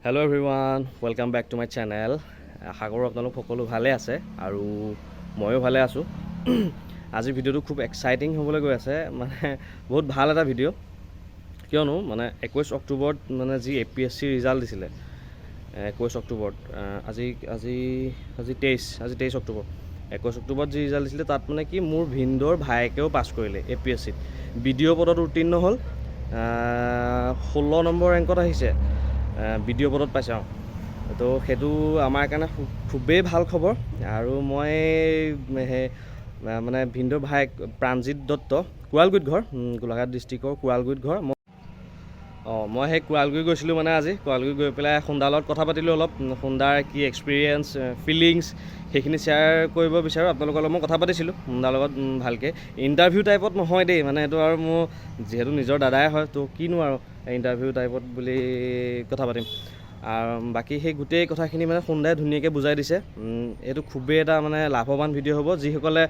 Hello' everyone, welcome back to my channel. আশা কৰোঁ আপোনালোক সকলো ভালে আছে আৰু ময়ো ভালে আছোঁ। আজিৰ ভিডিঅ'টো খুব এক্সাইটিং হ'বলৈ গৈ আছে, মানে বহুত ভাল এটা ভিডিঅ'। কিয়নো মানে 21 অক্টোবৰত মানে যি APSC ৰিজাল্ট দিছিলে 21 অক্টোবৰত, আজি 23 অক্টোবৰ। 21 অক্টোবৰত যি ৰিজাল্ট দিছিলে তাত মানে কি মোৰ ভিনদেউৰ ভায়েকেও পাছ কৰিলে APSCত, BDO পদত উত্তীৰ্ণ হ'ল। 16 নম্বৰ ৰেংকত আহিছে, BDO পদত পাইছে। তো সেইটো আমাৰ কাৰণে খুবেই ভাল খবৰ। আৰু মই মানে ভিনদেউৰ ভায়েক প্ৰাঞ্জিত দত্ত, কোৱালগুৰিত ঘৰ, গোলাঘাট ডিষ্ট্ৰিক্টৰ কোৱালগুৰিত ঘৰ। মই সেই কোৱালগুৰি গৈছিলোঁ মানে আজি কোৱালগুৰি গৈ পেলাই সুন্দাৰ লগত কথা পাতিলোঁ অলপ। সুন্দাৰ কি এক্সপিৰিয়েঞ্চ, ফিলিংছ সেইখিনি শ্বেয়াৰ কৰিব বিচাৰোঁ আপোনালোকৰ লগত। মই কথা পাতিছিলোঁ সুন্দাৰ লগত ভালকৈ, ইণ্টাৰভিউ টাইপত নহয় দেই, মানে এইটো আৰু মোৰ যিহেতু নিজৰ দাদাই হয়, তো কিনো আৰু ইণ্টাৰভিউ টাইপত বুলি কথা পাতিম। বাকী সেই গোটেই কথাখিনি মানে সুন্দাই ধুনীয়াকৈ বুজাই দিছে। এইটো খুবেই এটা মানে লাভৱান ভিডিঅ' হ'ব যিসকলে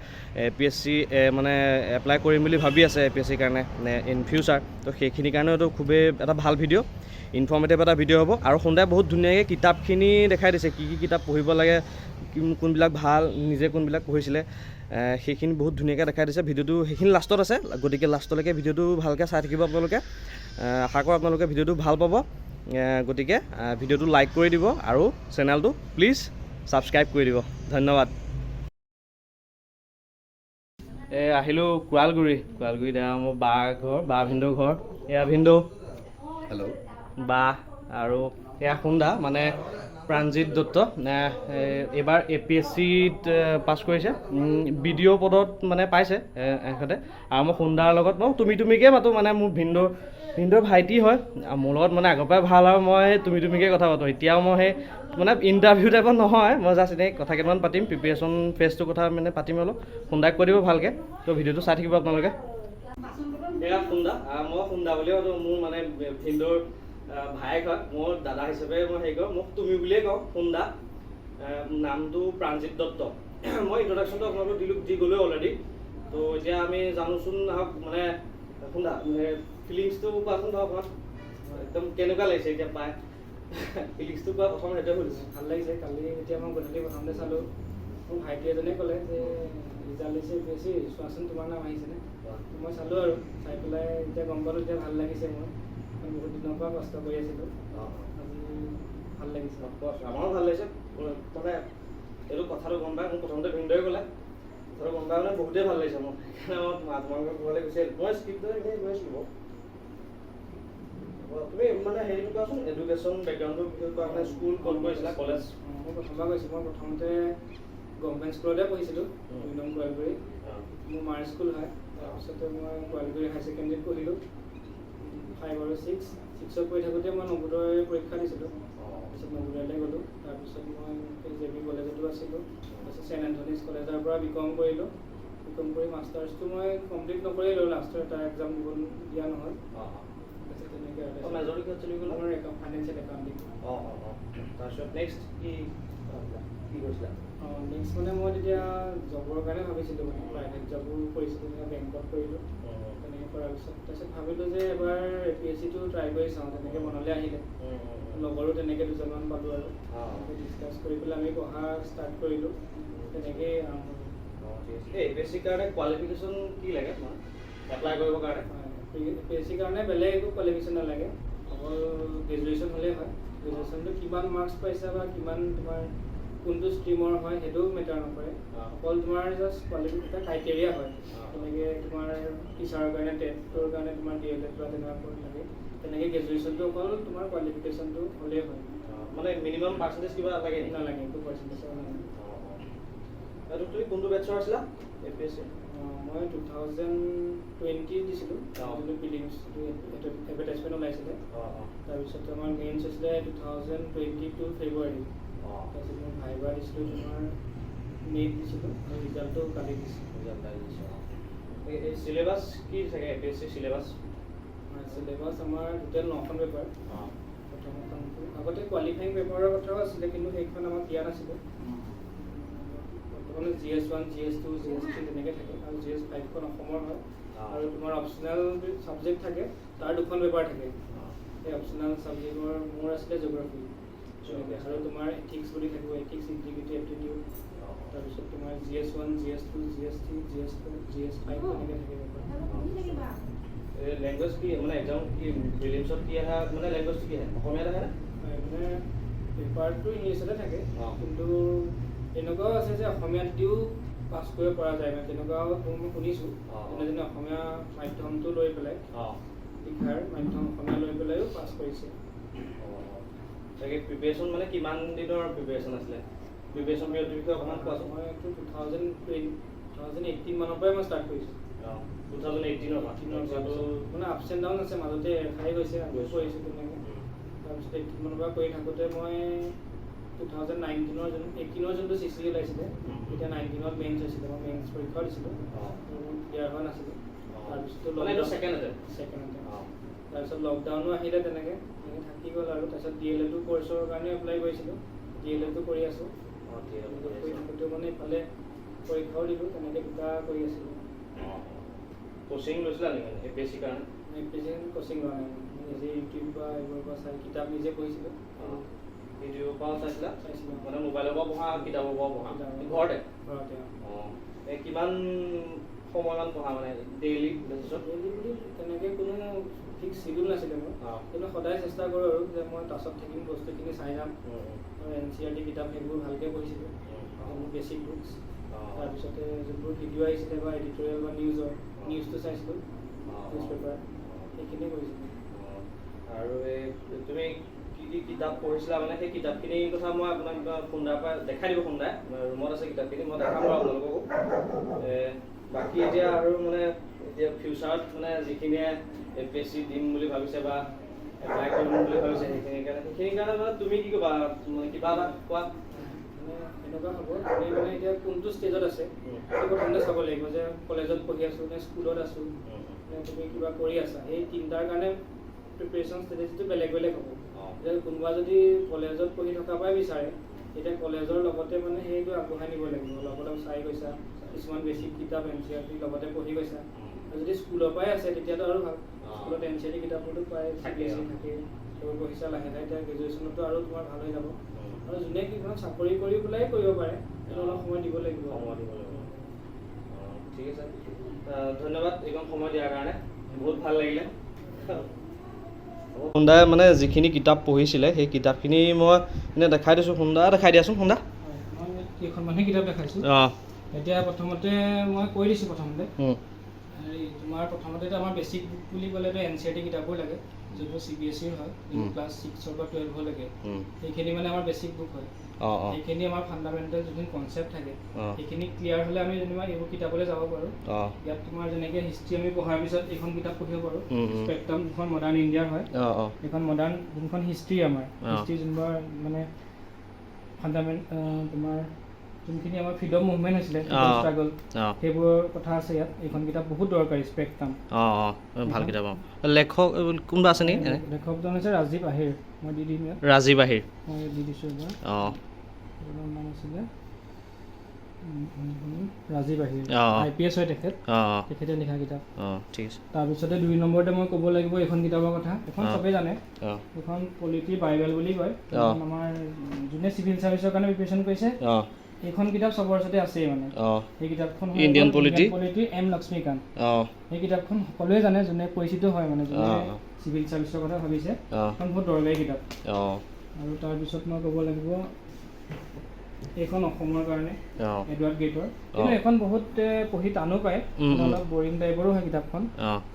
APSC মানে এপ্লাই কৰিম বুলি ভাবি আছে APSCৰ কাৰণে ইন ফিউচাৰ। তো সেইখিনিৰ কাৰণেও এইটো খুবেই এটা ভাল ভিডিঅ', ইনফৰ্মেটিভ এটা ভিডিঅ' হ'ব। আৰু সুন্দাই বহুত ধুনীয়াকৈ কিতাপখিনি দেখাই দিছে, কি কিতাপ পঢ়িব লাগে, কোনবিলাক ভাল, নিজে কোনবিলাক পঢ়িছিলে, সেইখিনি বহুত ধুনীয়াকৈ দেখাই দিছে। ভিডিঅ'টো সেইখিনি লাষ্টত আছে, গতিকে লাষ্টলৈকে ভিডিঅ'টো ভালকৈ চাই থাকিব আপোনালোকে। আশা কৰোঁ আপোনালোকে ভিডিঅ'টো ভাল পাব। গতিকে ভিডিঅ'টো লাইক কৰি দিব আৰু চেনেলটো প্লিজ ছাবস্ক্ৰাইব কৰি দিব। ধন্যবাদ। আহিলোঁ কোৱালগুৰিত, মোৰ বা ভিনদেউৰ ঘৰ। এয়া ভিনদেউ, হেল্ল', বা আৰু এয়া সুন্দা, মানে প্ৰাঞ্জিত দত্ত। এইবাৰ APSCত পাছ কৰিছে, BDO পদত মানে পাইছে এখেতে। আৰু মই সুন্দাৰ লগত মই তুমিকৈ মাতোঁ, মানে মোৰ ভিনদেউৰ ভাইটি হয়। মোৰ লগত মানে আগৰ পৰাই ভাল, আৰু মই তুমিকৈ কথা পাতোঁ। এতিয়াও মই সেই মানে ইণ্টাৰভিউ টাইপত নহয়, মই জাষ্ট এনেই কথা কেইটামান পাতিম, প্ৰিপেৰেশ্যন ফেজটোৰ কথা মানে পাতিম অলপ। সুন্দাক কৈ দিব ভালকৈ। তো ভিডিঅ'টো চাই থাকিব আপোনালোকে। এয়া সুন্দা, মই সুন্দা বুলিয়ে মাতোঁ, মোৰ মানে ভিনদেউৰ ভায়েক হয়, মোৰ দাদা হিচাপে মই হেৰি কৰোঁ, মোক তুমি বুলিয়ে কওঁ। সুন্দা, নামটো প্ৰাঞ্জিত দত্ত। মই ইন্ট্ৰডাকশ্যনটো আপোনালোকক দি গ'লোঁ অলৰেডি। তো এতিয়া আমি জানোচোন আহক, মানে সুন্দা ফিলিংছটো কোৱাচোন বাৰু অকণমান, একদম কেনেকুৱা লাগিছে এতিয়া পাই, ফিলিংছটো কোৱা প্ৰথম সেইটোৱে সুধিছোঁ। ভাল লাগিছে। কালি এতিয়া মই গধূলি প্ৰথমতে চালোঁ, মোৰ ভাইটি এজনে ক'লে যে ৰিজাল্ট দিছে বেছি, চোৱাচোন তোমাৰ নাম আহিছেনে। মই চালোঁ আৰু চাই পেলাই এতিয়া গম পালোঁ, এতিয়া ভাল লাগিছে। মই বহুত দিনৰ পৰা কষ্ট কৰি আছিলোঁ, আজি ভাল লাগিছে। আমাৰো ভাল লাগিছে, মানে এইটো কথাটো গম পাই মোক প্ৰথমতে ভিনদেউৱে ক'লে, কথাটো গম পাই মানে বহুতেই ভাল লাগিছে মোৰ। সেইকাৰণে মই তোমালোকৰ ঘৰলৈ গুচি আহিলোঁ। মই স্ক্ৰিপ্টটো এনেই গৈ আছিলোঁ বাৰু। তুমি মানে হেৰিটো কোৱাচোন, এডুকেশ্যন বেকগ্ৰাউণ্ডটো কোৱা, মানে স্কুল ক'ত কৰিছিলা, কলেজ? মই প্ৰথমবাৰ গৈছোঁ, মই প্ৰথমতে গভৰ্ণমেণ্ট স্কুলতে পঢ়িছিলোঁ, 2 নং কোৱালগুৰি। মোৰ মাৰ স্কুল হয়। তাৰপিছতে মই কোৱালগুৰি হাই ছেকেণ্ডেৰীত পঢ়িলোঁ, 5 আৰু 6ত পঢ়ি থাকোঁতে মই নৱোদয় পৰীক্ষা দিছিলোঁ। তাৰপিছত নৱোদয়লৈ গ'লোঁ। তাৰপিছত মই JB কলেজতো আছিলোঁ। তাৰপিছত ছেইণ্ট এন্থনীজ কলেজৰ পৰা BCom কৰিলোঁ। BCom কৰি মাষ্টাৰ্ছটো মই কমপ্লিট নকৰিলোঁ, লাষ্টৰ এটা এক্সাম দিয়া নহ'ল। তেনেকৈ মেজৰটো কিহত চলি গ'ল? মোৰ ফাইনেন্সিয়েল একাউণ্টিং। তাৰপিছত নেক্সট কি কৰিছিলা? নেক্সট মানে মই তেতিয়া জবৰ কাৰণে ভাবিছিলোঁ, মানে প্ৰাইভেট জবো কৰিছিলোঁ, বেংকত কৰিলোঁ। তেনেকৈ কৰাৰ পিছত তাৰপিছত ভাবিলোঁ যে এবাৰ APSCটো ট্ৰাই কৰি চাওঁ, তেনেকৈ মনলৈ আহিলে। লগৰো তেনেকৈ দুজনমান পালোঁ, আৰু ডিছকাছ কৰি পেলাই আমি পঢ়া ষ্টাৰ্ট কৰিলোঁ। তেনেকেই আৰম্ভ হ'ল। APSCৰ কাৰণে কোৱালিফিকেশ্যন কি লাগে তোমাৰ এপ্লাই কৰিবৰ কাৰণে? APSCৰ কাৰণে বেলেগ একো কোৱালিফিকেশ্যন নালাগে, অকল গ্ৰেজুৱেশ্যন হ'লেই হয়। গ্ৰেজুৱেশ্যনটো কিমান মাৰ্কছ পাইছা বা কিমান তোমাৰ কোনটো ষ্ট্ৰীমৰ হয় সেইটো মেটাৰ নকৰে, অকল তোমাৰ জাষ্ট কোৱালিফিকেশ্যন এটা ক্ৰাইটেৰিয়া হয়। তেনেকৈ তোমাৰ টিচাৰৰ কাৰণে টেটৰ কাৰণে তোমাৰ DLED বা তেনেকুৱা লাগে। তেনেকৈ গ্ৰেজুৱেশ্যনটো অকল তোমাৰ কোৱালিফিকেশ্যনটো হ'লেই হয়, মানে মিনিমাম পাৰ্চেণ্টেজ কিবা লাগে? নালাগে, একো পাৰ্চেণ্টেজ নালাগে। তুমি কোনটো বেটছৰ আছিলা APSC? মই 2020 দিছিলোঁ, যোনটো প্ৰিলিমছটো এডভাৰটাইজমেণ্ট ওলাইছিলে। তাৰপিছত আমাৰ মেইনছ হৈছিলে 2022 ফেব্ৰুৱাৰী। তাৰপিছত মই ভাইবা দিছিলোঁ, তোমাৰ মে'ত দিছিলোঁ, আৰু ৰিজাল্টটো কালি দিছোঁ। এই চিলেবাছ কি থাকে APSC চিলেবাছ? চিলেবাছ আমাৰ টোটেল 9খন পেপাৰ। প্ৰথমখনটো আগতে কোৱালিফাইং পেপাৰৰ কথাও আছিলে, কিন্তু সেইখন আমাক দিয়া নাছিলে। বৰ্তমানে GS1, GS2, GS3 তেনেকৈ থাকে, আৰু GS5খন অসমৰ হয়। আৰু তোমাৰ অপশ্যনেল ছাবজেক্ট থাকে, তাৰ 2খন পেপাৰ থাকে। সেই অপশ্যনেল ছাবজেক্টৰ মোৰ আছিলে জিঅ'গ্ৰাফী। আৰু তোমাৰ এথিক্স বুলি থাকিব, এথিক্স ইণ্টিগ্ৰিটি এপ্টিটিউড, তাৰপিছত তোমাৰ GS1 GS2 GS3 GS4 GS5 তেনেকৈ থাকিব পাৰে। লেংগুৱেজ কি মানে এক্সাম কি প্ৰিলিমছত কি আহে মানে লেংগুৱেজটো কি আহে অসমীয়াত আহে মানে পেপাৰটো ইংলিছতে থাকে, কিন্তু এনেকুৱাও আছে যে অসমীয়াত দিও পাছ কৰিব পৰা যায়, মানে তেনেকুৱাও মই শুনিছোঁ। যোনে অসমীয়া মাধ্যমটো লৈ পেলাই শিক্ষাৰ মাধ্যম অসমীয়া লৈ পেলাইও পাছ কৰিছে। তাকে প্ৰিপেৰেশ্যন মানে কিমান দিনৰ প্ৰিপেৰেশ্যন আছিলে? প্ৰিপেৰেশ্যন পিৰিয়ডৰ বিষয়ে অকণমান কোৱাচোন। মই এইটো 2018 মানৰ পৰাই মই ষ্টাৰ্ট কৰিছোঁ। 2018 মানে আপছ এণ্ড ডাউন আছে, মাজতে খাই গৈছে, আগত কৰিছোঁ তেনেকৈ। তাৰপিছত 18 মানৰ পৰা কৰি থাকোঁতে মই 2018 যোনটো CC ওলাইছিলে, তেতিয়া 19ত মেইনছ হৈছিলে, মই মেইনছ পৰীক্ষা দিছিলোঁ, ক্লিয়াৰ হোৱা নাছিলোঁ। তাৰপিছতো তাৰপিছত লকডাউনো আহিলে, তেনেকৈ থাকি গ'ল আৰু। তাৰপিছত DLED কোৰ্চৰ কাৰণে এপ্লাই কৰিছিলোঁ, DLED কৰি আছোঁ। কৰি থাকোঁতেও মানে ইফালে পৰীক্ষাও দিলোঁ, তেনেকৈ দুটা কৰি আছিলোঁ। কোচিং লৈছিলা নেকি APSC কাৰণে? APSC কোচিং লোৱা নাই, নিজে ইউটিউব বা এইবোৰৰ পৰা চাই কিতাপ নিজে পঢ়িছিলোঁ। ইউটিউবৰ পৰাও চাইছিলা? চাইছিলোঁ। মানে মোবাইলৰ পৰা পঢ়া, কিতাপৰ পৰা পঢ়া? ঘৰতে? ঘৰতে। কিমান সময়মান পঢ়া মানে ডেইলি বেচিছত? ডেইলি বুলি তেনেকৈ কোনো ফিক্স চিডিউল নাছিলে মোৰ, কিন্তু সদায় চেষ্টা কৰোঁ আৰু যে মই টাচত থাকিম, বস্তুখিনি চাই যাম। আৰু NCERT কিতাপ সেইবোৰ ভালকৈ পঢ়িছিলোঁ, বেছিক বুকছ। তাৰপিছতে যোনবোৰ ভিডিঅ' আহিছিলে বা এডিটৰিয়েল বা নিউজটো চাইছিলোঁ, নিউজ পেপাৰ, সেইখিনি কৰিছিলোঁ। আৰু তুমি কি কি কিতাপ পঢ়িছিলা মানে সেই কিতাপখিনিৰ কথা মই আপোনাক ফোনদাৰ পৰা দেখাই দিব, ফোনদাই ৰুমত আছে কিতাপখিনি, মই দেখাম বাৰু আপোনালোককো। বাকী এতিয়া আৰু মানে এতিয়া ফিউচাৰত মানে যিখিনিয়ে APSC দিম বুলি ভাবিছে বা এপ্লাই কৰিম বুলি ভাবিছে সেইখিনিৰ কাৰণে মানে তুমি কি ক'বা, কিবা এটা কোৱা। মানে এনেকুৱা হ'ব, তুমি মানে এতিয়া কোনটো ষ্টেজত আছে সেইটো প্ৰথমতে চাব লাগিব, যে কলেজত পঢ়ি আছোঁ নে স্কুলত আছোঁ নে তুমি কিবা কৰি আছা। সেই তিনিটাৰ কাৰণে প্ৰিপেৰেশ্যন ষ্ট্ৰেটেজিটো বেলেগ বেলেগ হ'ব। এতিয়া কোনোবা যদি কলেজত পঢ়ি থকা পৰাই বিচাৰে, তেতিয়া কলেজৰ লগতে মানে সেইটো আগবঢ়াই নিব লাগিব। লগতে চাই গৈছা, কিছুমান বেছিক কিতাপ NCERT লগতে পঢ়ি গৈছা। আৰু যদি স্কুলৰ পৰাই আছে তেতিয়াতো আৰু ভাল, স্কুলত NCERT কিতাপবোৰতো পায়, CBSE থাকে, সেইবোৰ পঢ়িছা। লাহে লাহে এতিয়া গ্ৰেজুৱেশ্যনতো আৰু তোমাৰ ভাল হৈ যাব। আৰু যোনে কিছুমান চাকৰি কৰি পেলাই কৰিব পাৰে, সেইটো অলপ সময় দিব লাগিব। ঠিক আছে, ধন্যবাদ এইকণ সময় দিয়াৰ কাৰণে, বহুত ভাল লাগিলে। সুন্দাই মানে যিখিনি কিতাপ পঢ়িছিলে সেই কিতাপখিনি মই এনে দেখাই দিছোঁ। সুন্দা দেখাই দিয়াচোন। সুন্দা মই কেইখনমানহে কিতাপ দেখাইছোঁ। এতিয়া প্ৰথমতে মই কৈ দিছোঁ। প্ৰথমতে তোমাৰ প্ৰথমতে আমাৰ বেছিক বুক বুলি ক'লেতো NCERT কিতাপবোৰ লাগে, যোনটো CBSE হয়, ক্লাছ 6 বা 12 লৈকে। সেইখিনি মানে আমাৰ বেছিক বুক হয়। সেইখিনি আমাৰ ফাণ্ডামেণ্টেল যোনখিনি কনচেপ্ট থাকে সেইখিনি ক্লিয়াৰ হ'লে আমি যেনিবা এইবোৰ কিতাপলৈ যাব পাৰোঁ। ইয়াত তোমাৰ যেনেকৈ হিষ্ট্ৰী আমি পঢ়াৰ পিছত এইখন কিতাপ পঢ়িব পাৰোঁ, স্পেক্ট্ৰাম, যোনখন মডাৰ্ণ ইণ্ডিয়াৰ হয়। এইখন মডাৰ্ণ যোনখন হিষ্ট্ৰী, আমাৰ হিষ্ট্ৰী যোনবোৰ মানে ফাণ্ডামেণ্ট তোমাৰ যোনখিনি আমাৰ ফ্ৰীডম মুভমেণ্ট হৈছিলে, ষ্ট্ৰাগল, সেইবোৰৰ কথা আছে ইয়াত। এইখন কিতাপ বহুত দৰকাৰী, স্পেক্ট্ৰাম। ভাল কিতাপ। লেখক কোনোবা আছে নেকি? লেখকজন হৈছে ৰাজীৱ আহিৰ। মই দি দিম ইয়াত। ৰাজীৱ আহিৰ, মই দি দিছোঁ এবাৰ। নাম আছিলে ৰাজীৱ আহিৰ, IPS হয় তেখেত, তেখেতে লিখা কিতাপ। ঠিক আছে। তাৰপিছতে 2 নম্বৰতে মই ক'ব লাগিব এইখন কিতাপৰ কথা। এইখন চবেই জানে, এইখন পলিটি বাইবেল বুলি কয়। আমাৰ যোনে চিভিল ছাৰ্ভিচৰ কাৰণে প্ৰিপেৰেশ্যন কৰিছে, এইখন কিতাপ চবৰ ওচৰতে আছেই। মানে সেই কিতাপখন ইণ্ডিয়ান পলিটি M লক্ষ্মীকান্ত। সেই কিতাপখন সকলোৱে জানে, যোনে পৰিচিত হয়, মানে যোনে চিভিল ছাৰ্ভিচৰ কথা ভাবিছে। এখন বহুত দৰকাৰী কিতাপ। আৰু তাৰপিছত মই ক'ব লাগিব এইখন অসমৰ কাৰণে, এডৱাৰ্ড গেইটৰ। কিন্তু এইখন বহুত পঢ়ি টানো পায়, অলপ বৰিং টাইপৰো হয় কিতাপখন।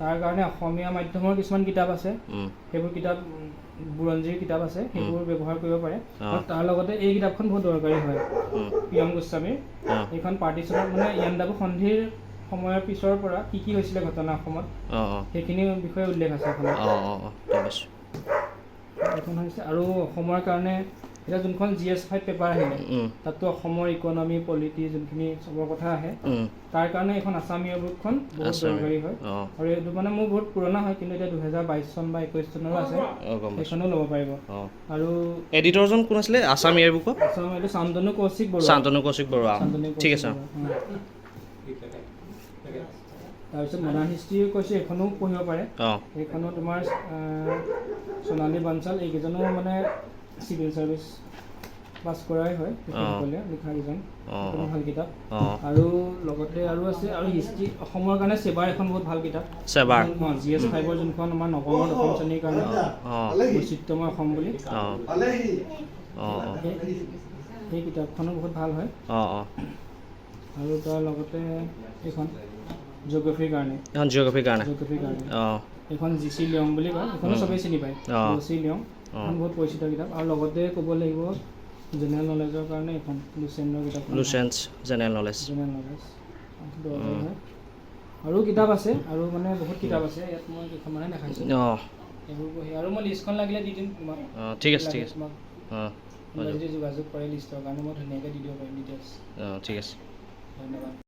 তাৰ কাৰণে অসমীয়া মাধ্যমৰ কিছুমান কিতাপ আছে, সেইবোৰ কিতাপ বুৰঞ্জীৰ কিতাপ আছে, সেইবোৰ ব্যৱহাৰ কৰিব পাৰে। আৰু তাৰ লগতে এই কিতাপখন বহুত দৰকাৰী হয়, প্ৰিয়ম গোস্বামীৰ। এইখন পাৰ্টিশ্যনৰ মানে ইয়াণ্ডাবু সন্ধিৰ সময়ৰ পিছৰ পৰা কি কি হৈছিলে ঘটনা অসমত, সেইখিনিৰ বিষয়ে উল্লেখ আছে এইখন। এইখন হৈছে আৰু অসমৰ কাৰণে এতিয়া যোনখন GS5 পেপাৰ আহিলে, তাততো অসমৰ ইকনমি, পলিটি যোনখিনি চবৰ কথা আহে, তাৰ কাৰণে এইখন আছামীয়া বুকখন বহুত দৰকাৰী হয়। আৰু এইটো মানে মোৰ বহুত পুৰণা হয়, কিন্তু এতিয়া 2022 চন বা 21 চনৰো আছে, সেইখনো ল'ব পাৰিব। আৰু এডিটৰজন কোন আছিলে আছামীয়া বুকৰ? এইটো শান্তনু কৌশিক বৰুৱা। ঠিক আছে। তাৰপিছত মডাৰ্ণ হিষ্ট্ৰী কৈছে, এইখনো পঢ়িব পাৰে। এইখনো তোমাৰ সোণালী বাঞ্চাল, এইকেইজনো মানে চিভিল চাৰ্ভিচ পাছ কৰাই হয় তেখেতসকলে লিখা কিজন ভাল কিতাপ আৰু লগতে আৰু আছে আৰু হিষ্ট্ৰী অসমৰ কাৰণে সেৱাৰ এখন বহুত ভাল কিতাপ GS 5 যোনখন আমাৰ নৱমৰ দশম শ্ৰেণীৰ কাৰণে বৈচিত্ৰ্যময় অসম বুলি সেই কিতাপখনো বহুত ভাল হয় আৰু তাৰ লগতে এইখন জিঅ'গ্ৰাফীৰ কাৰণে এইখন GC লিয়ং বুলি কয় এইখনো চবেই চিনি পায় GC লিয়ং এখন বহুত পৰিচিত কিতাপ আৰু লগতে ক'ব লাগিব জেনেৰেল নলেজৰ কাৰণে এখন লুচেনৰ কিতাপ জেনেৰেল নলেজ আৰু কিতাপ আছে আৰু মানে বহুত কিতাপ আছে ইয়াত মই কেইখনমানে দেখাইছোঁ এইবোৰ পঢ়ি আৰু মই লিষ্টখন লাগিলে দি দিম তোমাক ঠিক আছে যদি যোগাযোগ কৰে লিষ্টৰ কাৰণে মই ধুনীয়াকৈ দি দিব পাৰিম ডিটেইলছ ঠিক আছে ধন্যবাদ